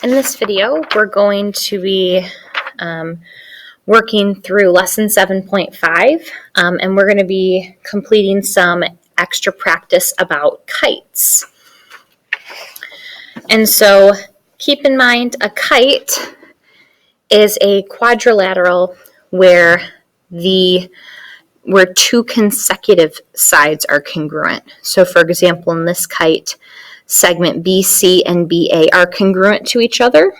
In this video, we're going to be working through lesson 7.5, and we're going to be completing some extra practice about kites. And so keep in mind, a kite is a quadrilateral where two consecutive sides are congruent. So for example, in this kite, segment BC and BA are congruent to each other,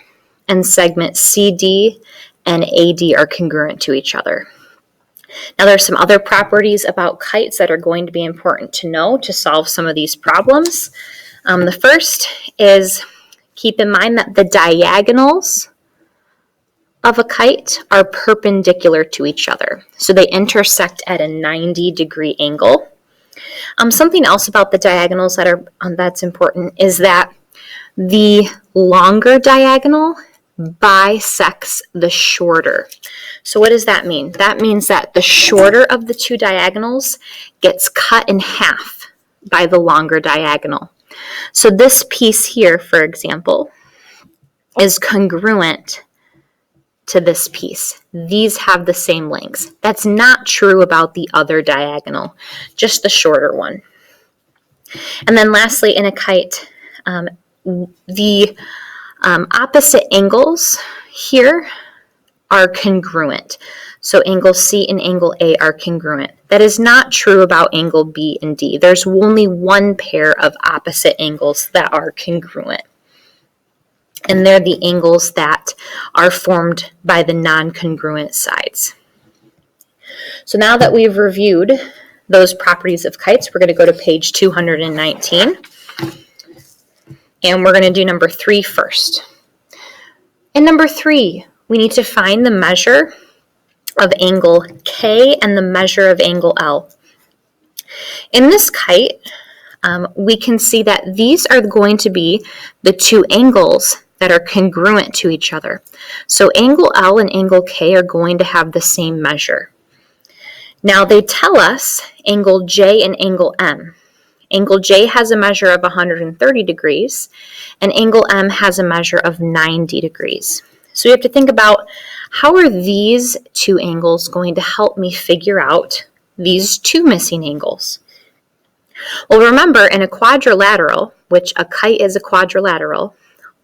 and segment CD and AD are congruent to each other. Now, there are some other properties about kites that are going to be important to know to solve some of these problems. The first is, keep in mind that the diagonals of a kite are perpendicular to each other. So they intersect at a 90-degree angle. Something else about the diagonals that's important is that the longer diagonal bisects the shorter. So what does that mean? That means that the shorter of the two diagonals gets cut in half by the longer diagonal. So this piece here, for example, is congruent to this piece. These have the same lengths. That's not true about the other diagonal, just the shorter one. And then lastly, in a kite, the opposite angles here are congruent. So angle C and angle A are congruent. That is not true about angle B and D. There's only one pair of opposite angles that are congruent. And they're the angles that are formed by the non-congruent sides. So now that we've reviewed those properties of kites, we're going to go to page 219. And we're going to do number 3 first. In number 3, we need to find the measure of angle K and the measure of angle L. In this kite, we can see that these are going to be the two angles that are congruent to each other. So angle L and angle K are going to have the same measure. Now they tell us angle J and angle M. Angle J has a measure of 130 degrees, and angle M has a measure of 90 degrees. So we have to think about, how are these two angles going to help me figure out these two missing angles? Well, remember, in a quadrilateral, which a kite is a quadrilateral,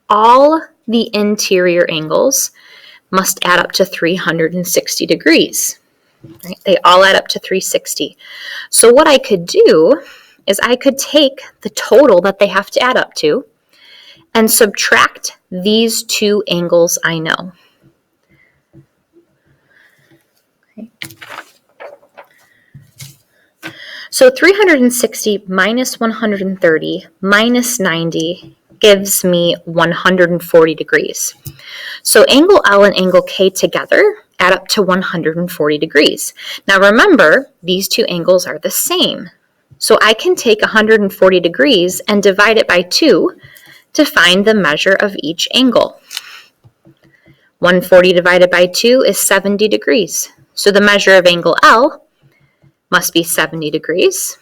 all the interior angles must add up to 360 degrees. Right? They all add up to 360. So what I could do is I could take the total that they have to add up to and subtract these two angles I know. Okay. So 360 minus 130 minus 90 gives me 140 degrees. So angle L and angle K together add up to 140 degrees. Now remember, these two angles are the same. So I can take 140 degrees and divide it by 2 to find the measure of each angle. 140 divided by 2 is 70 degrees. So the measure of angle L must be 70 degrees,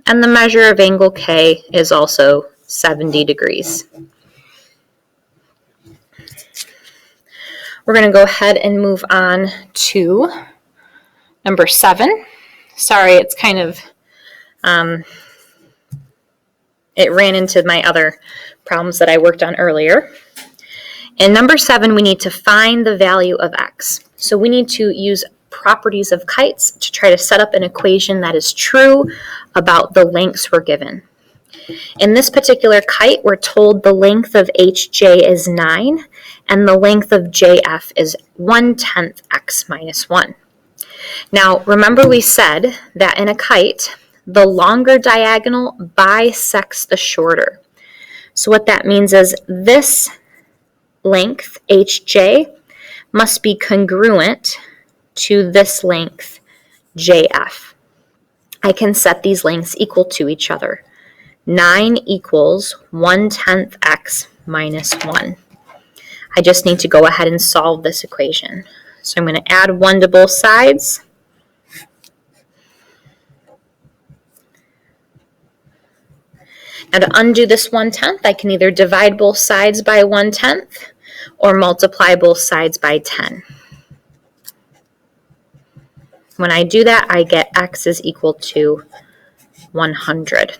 and the measure of angle K is also 70 degrees. We're going to go ahead and move on to number 7. Sorry, it's kind of, it ran into my other problems that I worked on earlier. In number 7, we need to find the value of x. So we need to use properties of kites to try to set up an equation that is true about the lengths we're given. In this particular kite, we're told the length of HJ is 9, and the length of JF is 1/10 x minus 1. Now, remember we said that in a kite, the longer diagonal bisects the shorter. So what that means is this length, HJ, must be congruent to this length, JF. I can set these lengths equal to each other. 9 equals 1/10 x minus 1. I just need to go ahead and solve this equation. So I'm going to add 1 to both sides. Now to undo this 1/10, I can either divide both sides by 1/10, or multiply both sides by 10. When I do that, I get x is equal to 100.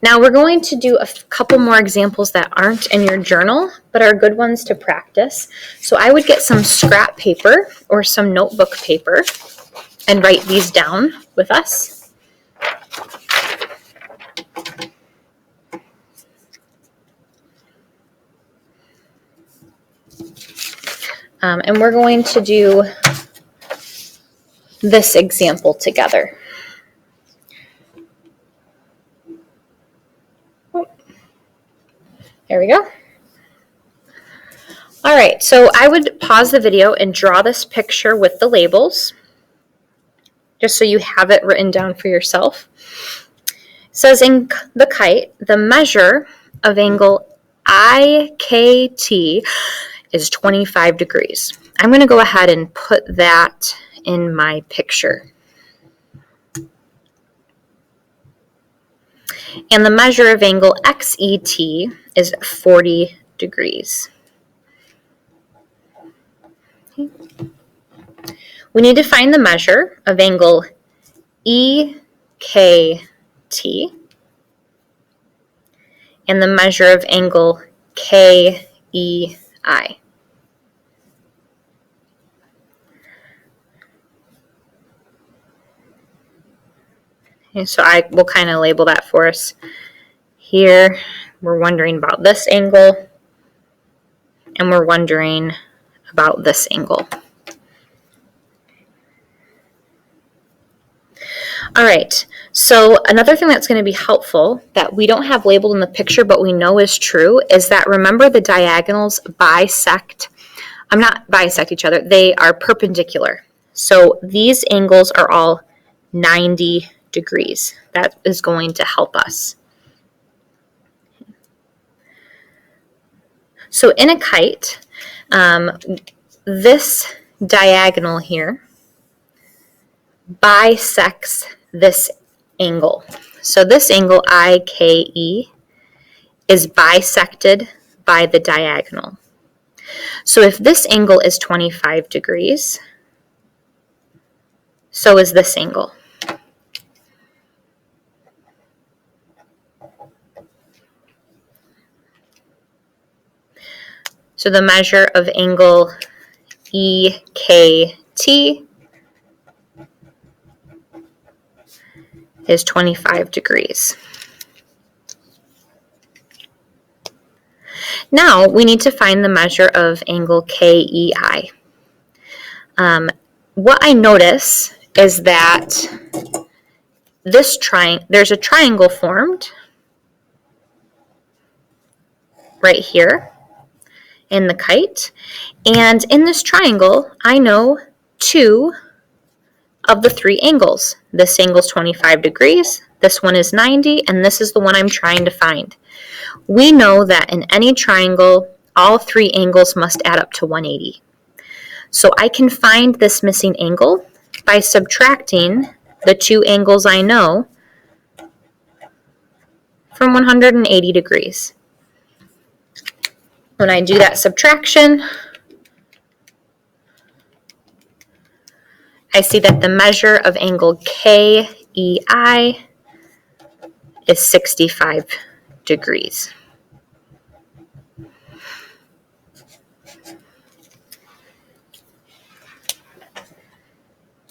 Now we're going to do a couple more examples that aren't in your journal, but are good ones to practice. So I would get some scrap paper or some notebook paper and write these down with us. And we're going to do this example together. There we go. All right, so I would pause the video and draw this picture with the labels, just so you have it written down for yourself. It says in the kite, the measure of angle IKT is 25 degrees. I'm going to go ahead and put that in my picture. And the measure of angle XET is 40 degrees. Okay. We need to find the measure of angle EKT and the measure of angle KEI. Okay, so I will kind of label that for us. Here, we're wondering about this angle, and we're wondering about this angle. All right, so another thing that's going to be helpful that we don't have labeled in the picture but we know is true is that, remember, the diagonals not bisect each other, they are perpendicular. So these angles are all 90 degrees. That is going to help us. So in a kite, this diagonal here bisects this angle. So this angle IKE is bisected by the diagonal. So if this angle is 25 degrees, so is this angle. So the measure of angle EKT is 25 degrees. Now we need to find the measure of angle KEI. What I notice is that there's a triangle formed right here in the kite, and in this triangle I know two of the three angles. This angle is 25 degrees, this one is 90, and this is the one I'm trying to find. We know that in any triangle, all three angles must add up to 180. So I can find this missing angle by subtracting the two angles I know from 180 degrees. When I do that subtraction, I see that the measure of angle KEI is 65 degrees.